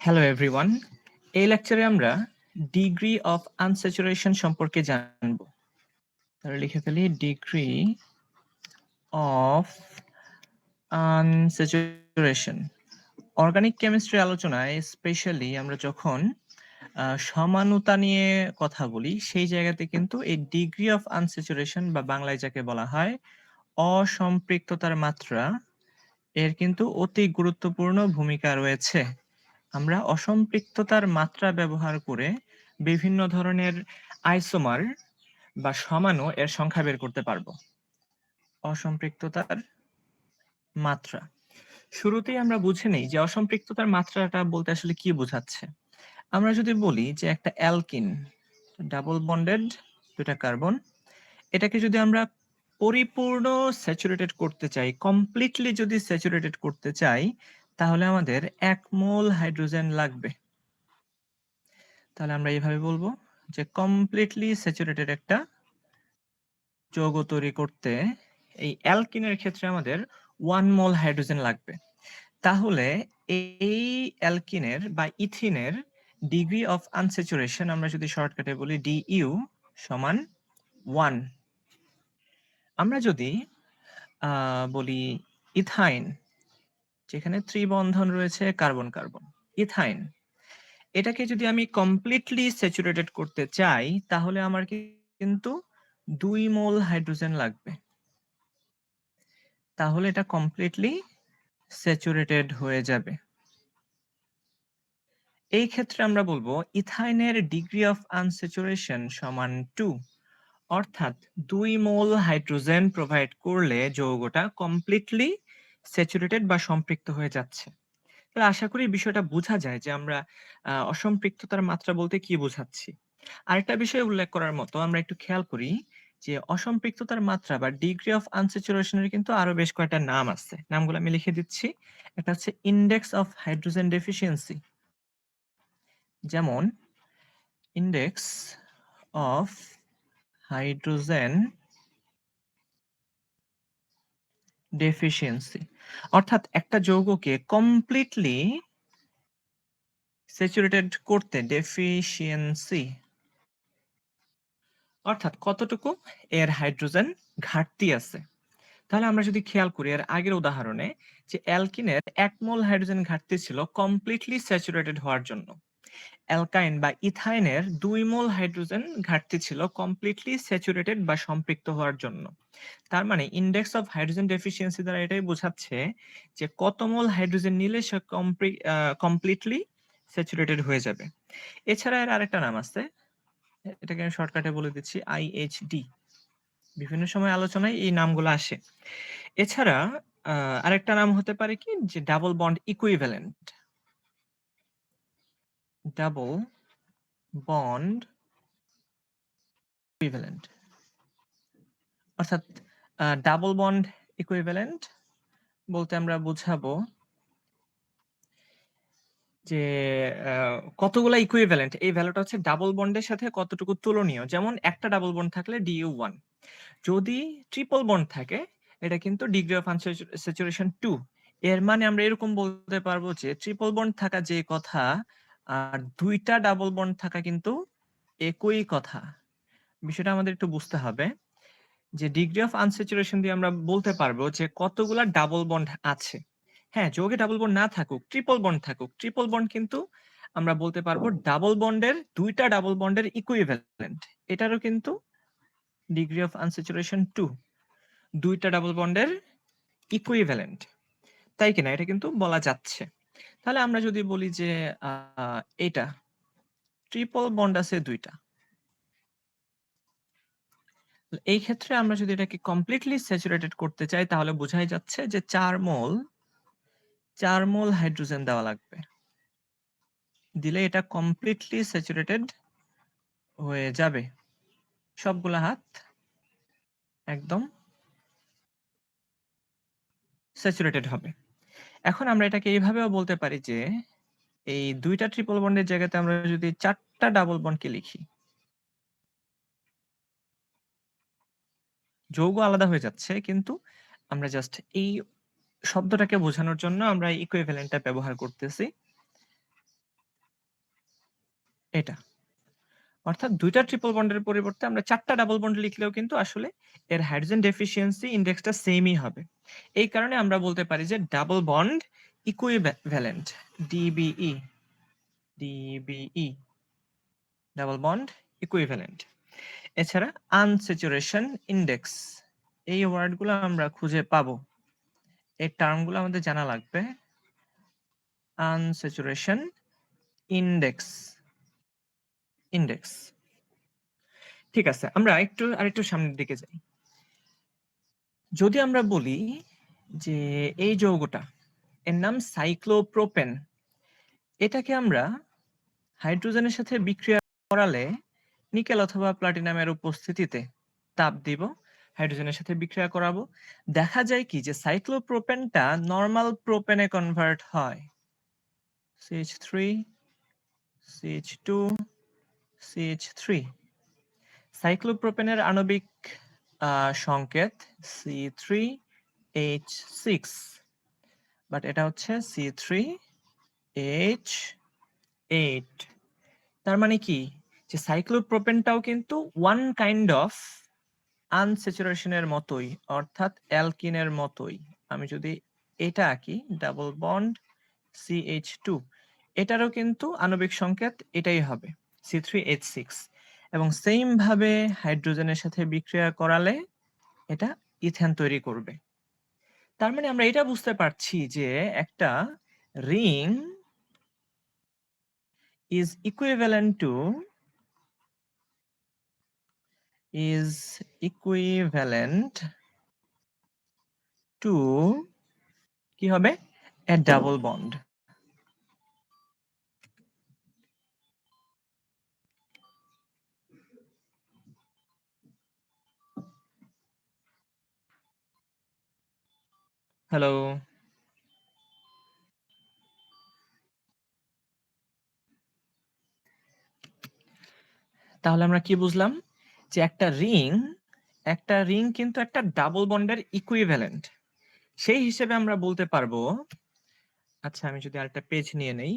Hello everyone, এই লেকচারে আমরা ডিগ্রি অফ আনস্যাচুরেশন সম্পর্কে জানব। তাহলে লিখে ফেলি degree of unsaturation. Organic chemistry আলোচনায় স্পেশালি আমরা যখন সমানুতা নিয়ে কথা বলি সেই জায়গাতে কিন্তু এই ডিগ্রি অফ আনস্যাচুরেশন বা বাংলায় যাকে বলা হয় অসম্পৃক্ততার মাত্রা এর কিন্তু অতি গুরুত্বপূর্ণ ভূমিকা রয়েছে। আমরা অসম্পৃক্ততার মাত্রা ব্যবহার করে বিভিন্ন ধরনের আইসোমার বা সমাণু এর সংখ্যা বের করতে পারবো। অসম্পৃক্ততার মাত্রা শুরুতেই আমরা বুঝে নেই যে অসম্পৃক্ততার মাত্রাটা বলতে আসলে কি বোঝাচ্ছে। আমরা যদি বলি যে একটা অ্যালকিন ডাবল বন্ডেড দুটা কার্বন, এটাকে যদি আমরা পরিপূর্ণ স্যাচুরেটেড করতে চাই, কমপ্লিটলি যদি স্যাচুরেটেড করতে চাই, তাহলে আমাদের 1 মোল হাইড্রোজেন লাগবে। তাহলে আমরা এইভাবে বলবো যে কমপ্লিটলি স্যাচুরেটেড একটা যৌগ তৈরি করতে এই অ্যালকিনের ক্ষেত্রে আমাদের 1 মোল হাইড্রোজেন লাগবে। তাহলে এই অ্যালকিনের বা ইথিনের ডিগ্রি অফ আনস্যাচুরেশন আমরা যদি শর্টকাটে বলি ডিইউ সমান 1। আমরা যদি বলি ইথাইন, যেখানে ত্রিবন্ধন রয়েছে কার্বন কার্বন, ইথাইন এটাকে যদি আমি কমপ্লিটলি স্যাচুরেটেড করতে চাই তাহলে আমার কিন্তু 2 মোল হাইড্রোজেন লাগবে। তাহলে এটা কমপ্লিটলি স্যাচুরেটেড হয়ে যাবে। এই ক্ষেত্রে আমরা বলবো ইথাইনের ডিগ্রি অফ আনস্যাচুরেশন সমান 2, অর্থাৎ 2 মোল হাইড্রোজেন প্রোভাইড করলে যৌগটা কমপ্লিটলি স্যাচুরেটেড বা সম্পৃক্ত হয়ে যাচ্ছে। তাহলে আশা করি বিষয়টা বোঝা যায় যে আমরা অসম্পৃক্ততার মাত্রা বলতে কি বোঝাচ্ছি। আরেকটা বিষয় উল্লেখ করার মতো আমরা একটু খেয়াল করি যে অসম্পৃক্ততার মাত্রা বা ডিগ্রি অফ আনস্যাচুরেশন এর কিন্তু আরো বেশ কয়েকটা নাম আছে। নামগুলো আমি লিখে দিচ্ছি। এটা হচ্ছে ইনডেক্স অফ হাইড্রোজেন ডেফিসিয়েন্সি। যেমন ইনডেক্স অফ হাইড্রোজেন ডেফিসিয়েন্সি, অর্থাৎ একটা যৌগকে কমপ্লিটলি স্যাচুরেটেড করতে ডেফিসিয়েন্সি অর্থাৎ কতটুকু এর হাইড্রোজেন ঘাটতি আছে। তাহলে আমরা যদি খেয়াল করি এর আগের উদাহরণে যে অ্যালকিনের 1 মোল হাইড্রোজেন ঘাটতি ছিল কমপ্লিটলি স্যাচুরেটেড হওয়ার জন্য, অ্যালকাইন বা ইথাইনের 2 মোল হাইড্রোজেন ঘাটতি ছিল কমপ্লিটলি স্যাচুরেটেড বা সম্পৃক্ত হওয়ার জন্য। তার মানে ইনডেক্স অফ হাইড্রোজেন ডেফিসিয়েন্সি দ্বারা এটাই বোঝাচ্ছে যে কত মোল হাইড্রোজেন নিলে সে কমপ্লিটলি স্যাচুরেটেড হয়ে যাবে। এছাড়া এর আরেকটা নাম আছে, এটাকে আমি শর্টকাটে বলে দিচ্ছি আইএইচডি। বিভিন্ন সময় আলোচনায় এই নামগুলো আসে। এছাড়া আরেকটা নাম হতে পারে কি যে double bond equivalent. Double bond equivalent অর্থাৎ ডাবল বন্ড ইকুইভ্যালেন্ট বলতে আমরা বুঝাবো যে কতগুলা ইকুইভ্যালেন্ট, এই ভ্যালুটা হচ্ছে ডাবল বন্ডের সাথে কতটুকু তুলনীয়। যেমন একটা ডাবল বন্ড থাকলে ডিইউ 1, যদি ট্রিপল বন্ড থাকে এটা কিন্তু ডিগ্রি অফ আনস্যাচুরেশন 2। এর মানে আমরা এরকম বলতে পারবো যে ট্রিপল বন্ড থাকা যে কথা আর দুইটা ডাবল বন্ড থাকা কিন্তু একই কথা। বিষয়টা আমাদের একটু বুঝতে হবে যে ডিগ্রি অফ আনস্যাচুরেশন দিয়ে আমরা বলতে পারবো যে কতগুলা ডাবল বন্ড আছে। হ্যাঁ, যৌগে ডাবল বন্ড না থাকুক, ট্রিপল বন্ড থাকুক, ট্রিপল বন্ড কিন্তু আমরা বলতে পারবো ডাবল বন্ডের দুইটা ডাবল বন্ডের ইকুইভ্যালেন্ট। এটারও কিন্তু ডিগ্রি অফ আনস্যাচুরেশন 2, দুইটা ডাবল বন্ডের ইকুইভ্যালেন্ট, তাই কিনা এটা কিন্তু বলা যাচ্ছে। তাহলে আমরা যদি বলি যে এটা ট্রিপল বন্ড আছে দুইটা, এই ক্ষেত্রে আমরা যদি এটাকে কমপ্লিটলি স্যাচুরেটেড করতে চাই তাহলে বোঝাই যাচ্ছে যে 4 মোল হাইড্রোজেন দেওয়া লাগবে, দিলে এটা কমপ্লিটলি স্যাচুরেটেড হয়ে যাবে। সবগুলা হাত একদম স্যাচুরেটেড হবে। এখন আমরা এটাকে এইভাবেও বলতে পারি যে এই দুইটা ট্রিপল বন্ডের জায়গাতে আমরা যদি 4টা ডাবল বন্ডকে লিখি, যৌগ আলাদা হয়ে যাচ্ছে কিন্তু আমরা জাস্ট এই শব্দটাকে বোঝানোর জন্য আমরা ইকুইভ্যালেন্টটা ব্যবহার করতেছি। এটা। অর্থাৎ ২ টা ট্রিপল বন্ডের পরিবর্তে আমরা ৪ টা ডাবল বন্ড লিখলেও কিন্তু আসলে এর হাইড্রোজেন ডেফিসিয়েন্সি ইনডেক্সটা সেমই হবে। এই কারণে আমরা বলতে পারি যে double bond equivalent DBE double bond equivalent. এছাড়া আনস্যাচুরেশন ইনডেক্স এই ওয়ার্ডগুলো আমরা খুঁজে পাবো। এই টার্মগুলো আমাদের জানা লাগবে। আনস্যাচুরেশন ইনডেক্স ঠিক আছে, আমরা আরেকটু সামনের দিকে যাই। যদি আমরা বলি যে এই যৌগটা এর নাম সাইক্লোপ্রোপেন, এটাকে আমরা হাইড্রোজেনের সাথে বিক্রিয়া করালে নিকেল অথবা প্লাটিনামের উপস্থিতিতে তাপ দিব, হাইড্রোজেনের সাথে বিক্রিয়া করাবো, দেখা যায় কি যে সাইক্লোপ্রোপেনটা নরমাল প্রোপেনে কনভার্ট হয়। CH3 CH2 CH3। সাইক্লোপ্রোপেনের আণবিক সংকেত C3H6, বাট এটা হচ্ছে C3H8। তার মানে কি যে সাইক্লোপ্রোপেনটাও কিন্তু ওয়ান কাইন্ড অফ আনস্যাচুরেশনের মতোই, অর্থাৎ অ্যালকিনের মতোই। আমি যদি এটা আঁকি ডাবল বন্ড CH2, এটারও কিন্তু আণবিক সংকেত এটাই হবে C3H6, এবং সেম ভাবে হাইড্রোজেনের সাথে বিক্রিয়া করালে এটা ইথেন তৈরি করবে। তার মানে আমরা এটা বুঝতে পারছি যে একটা রিং is equivalent to কি হবে a double bond। হ্যালো, তাহলে আমরা কি বুঝলাম যে একটা রিং কিন্তু একটা ডাবল বন্ডের ইকুইভ্যালেন্ট। সেই হিসেবে আমরা বলতে পারবো, আচ্ছা আমি যদি আরেকটা পেজ নিয়ে নেই,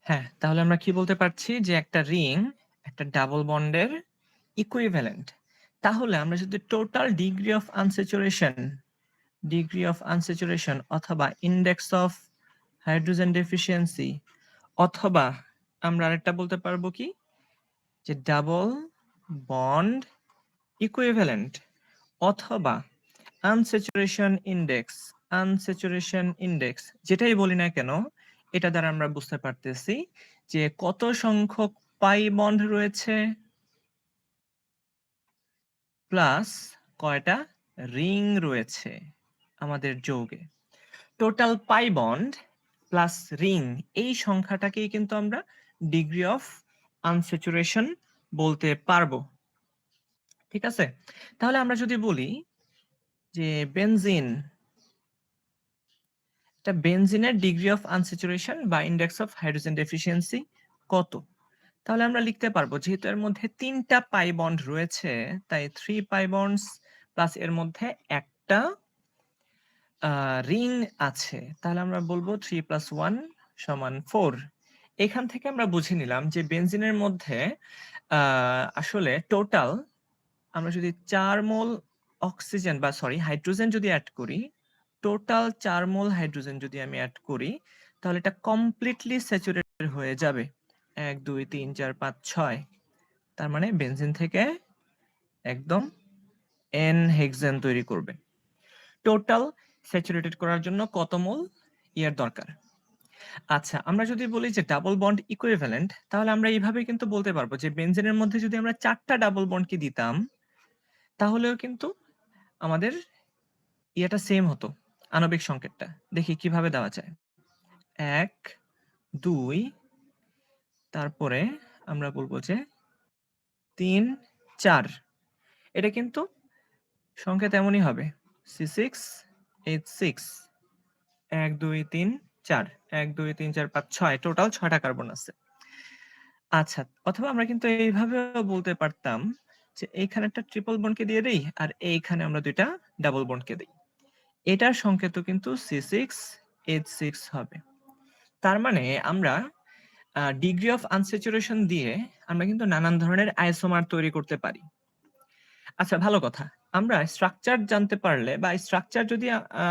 হ্যাঁ তাহলে আমরা কি বলতে পারছি যে একটা রিং একটা ডাবল বন্ডের ইকুইভ্যালেন্ট। তাহলে আমরা যদি টোটাল ডিগ্রি অফ আনস্যাচুরেশন অথবা ইন্ডেক্স অফ হাইড্রোজেন ডেফিসিয়েন্সি, অথবা আমরা আরেকটা বলতে পারবো কি যে ডাবল বন্ড ইকুইভ্যালেন্ট, অথবা আনস্যাচুরেশন ইন্ডেক্স যেটাই বলি না কেন, এটা দ্বারা আমরা বুঝতে পারতেছি যে কত সংখ্যক পাই বন্ড রয়েছে প্লাস কয়টা রিং রয়েছে আমাদের যৌগে। Total pi bond plus ring, এই সংখ্যাটাকেই কিন্তু আমরা ডিগ্রি অফ আনস্যাচুরেশন বলতে পারবো। ঠিক আছে, তাহলে আমরা যদি বলি যে বেনজিনের ডিগ্রি অফ আনস্যাচুরেশন বা ইন্ডেক্স অফ হাইড্রোজেন ডেফিসিয়েন্সি কত, তাহলে আমরা লিখতে পারবো যেহেতু এর মধ্যে 3টা পাই বন্ড রয়েছে তাই 3 পাই বন্ডস প্লাস এর মধ্যে একটা রিং আছে, তাহলে আমরা বলবো 3 + 1 = 4। এখান থেকে আমরা বুঝে নিলাম যে বেনজিনের মধ্যে আসলে টোটাল আমরা যদি 4 মোল অক্সিজেন বা হাইড্রোজেন যদি অ্যাড করি, টোটাল 4 মোল হাইড্রোজেন যদি আমি অ্যাড করি, তাহলে এটা কমপ্লিটলি স্যাচুরেটেড হয়ে যাবে 1 2 3 4 5 6। তার মানে বেনজিন থেকে একদম n হেক্সেন তৈরি করবে। টোটাল স্যাচুরেটেড করার জন্য কত মোল ইয়ার দরকার। আচ্ছা, আমরা যদি বলি যে ডাবল বন্ড ইকুইভ্যালেন্ট, তাহলে আমরা এইভাবে কিন্তু বলতে পারবো যে বেনজেনের মধ্যে যদি আমরা 4 টা ডাবল বন্ডকে দিতাম, তাহলেও কিন্তু আমাদের ইয়াটা সেম হতো, আণবিক সংকেতটা। দেখি কিভাবে দেওয়া যায়। ১, ২, তারপরে আমরা বলব যে ৩, ৪। এটা কিন্তু সংকেত এমনই হবে, C6H6, ১, ২, ৩, ৪, ১, ২, ৩, ৪, ৫, ৬, টোটাল ৬ টা কার্বন আছে। আচ্ছা, অথবা আমরা কিন্তু এইভাবেও বলতে পারতাম যে এইখানে একটা ট্রিপল বন্ডকে দিয়ে দেই, আর এইখানে আমরা ২ টা ডাবল বন্ডকে দেই। এটার সংকেতও কিন্তু C6H6 হবে। তার মানে আমরা ডিগ্রি অফ আনস্যাচুরেশন দিয়ে আমরা কিন্তু নানান ধরনের আইসোমার তৈরি করতে পারি। আচ্ছা, ভালো কথা। আমরা স্ট্রাকচার জানতে পারলে বা স্ট্রাকচার যদি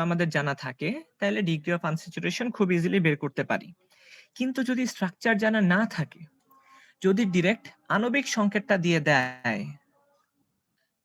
আমাদের জানা থাকে, তাহলে ডিগ্রি অফ আনস্যাচুরেশন খুব ইজিলি বের করতে পারি। কিন্তু যদি স্ট্রাকচার জানা না থাকে, যদি ডিরেক্ট আণবিক সংকেতটা দিয়ে দেয়,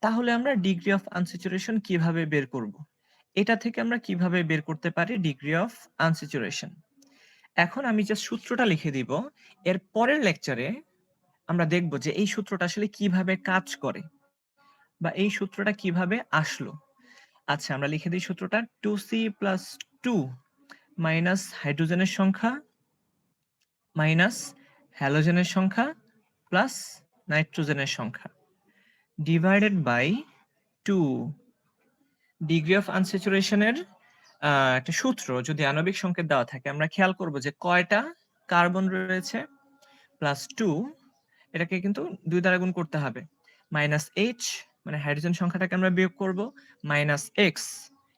তাহলে আমরা ডিগ্রি অফ আনস্যাচুরেশন কিভাবে বের করব? এটা থেকে আমরা কিভাবে বের করতে পারি ডিগ্রি অফ আনস্যাচুরেশন? এখন আমি জাস্ট সূত্রটা লিখে দিব। এর পরের লেকচারে আমরা দেখব যে এই সূত্রটা আসলে কিভাবে কাজ করে বা এই সূত্রটা কিভাবে আসলো। আচ্ছা, আমরা লিখে দিই সূত্রটা। 2C+2 মাইনাস হাইড্রোজেনের সংখ্যা মাইনাস হ্যালোজেনের সংখ্যা প্লাস নাইট্রোজেনের সংখ্যা ডিভাইডেড বাই 2। ডিগ্রি অফ আনস্যাচুরেশনের একটা সূত্র যদি আণবিক সংকেত দেওয়া থাকে, আমরা খেয়াল করব যে কয়টা কার্বন রয়েছে প্লাস 2, এটাকে কিন্তু 2 দ্বারা গুণ করতে হবে। -H মানে হাইড্রোজেন সংখ্যাটাকে আমরা বিয়োগ করব, -X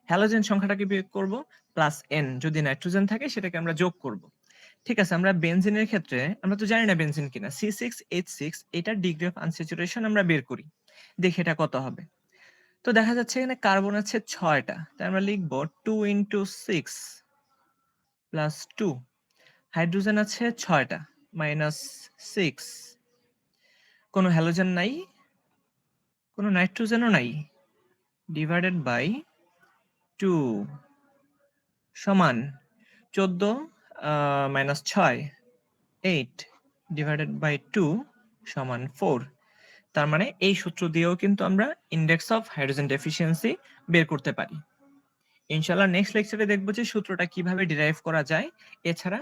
হ্যালোজেন সংখ্যাটাকে বিয়োগ করব, প্লাস N যদি নাইট্রোজেন থাকে সেটাকে আমরা যোগ করব। ঠিক আছে, আমরা বেনজিনের ক্ষেত্রে আমরা তো জানি না বেনজিন কিনা। C6H6 এটার ডিগ্রি অফ আনস্যাচুরেশন আমরা বের করি। দেখি এটা কত হবে। তো দেখা যাচ্ছে এখানে কার্বন আছে 6 টা। তাই আমরা লিখব 2 × 6 + 2। হাইড্রোজেন আছে 6 টা -6। কোনো হ্যালোজেন নাই, কোনো নাইট্রোজেনও নাই। ডিভাইডেড বাই 2 সমান 14 -6 8 ডিভাইডেড বাই 2 সমান 4। তার মানে এই সূত্র দিয়েও কিন্তু আমরা ইনডেক্স অফ হাইড্রোজেন ডেফিসিয়েন্সি বের করতে পারি। ইনশাআল্লাহ নেক্সট লেকচারে দেখব যে সূত্রটা কিভাবে ডিরাইভ করা যায়। এছাড়া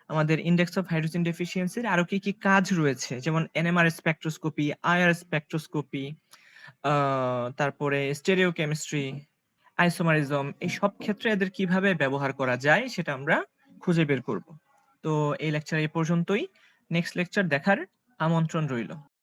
আমাদের ইনডেক্স অফ হাইড্রোজেন ডেফিসিয়েন্সির আরো কি কি কাজ রয়েছে, যেমন এনএমআর স্পেকট্রোস্কোপি, আইআর স্পেকট্রোস্কোপি, তারপরে স্টেরিও কেমিস্ট্রি, আইসোমারিজম, এই সব ক্ষেত্রে এদের কিভাবে ব্যবহার করা যায় সেটা আমরা খুঁজে বের করব। তো এই লেকচার এই পর্যন্তই। নেক্সট লেকচার দেখার আমন্ত্রণ রইল।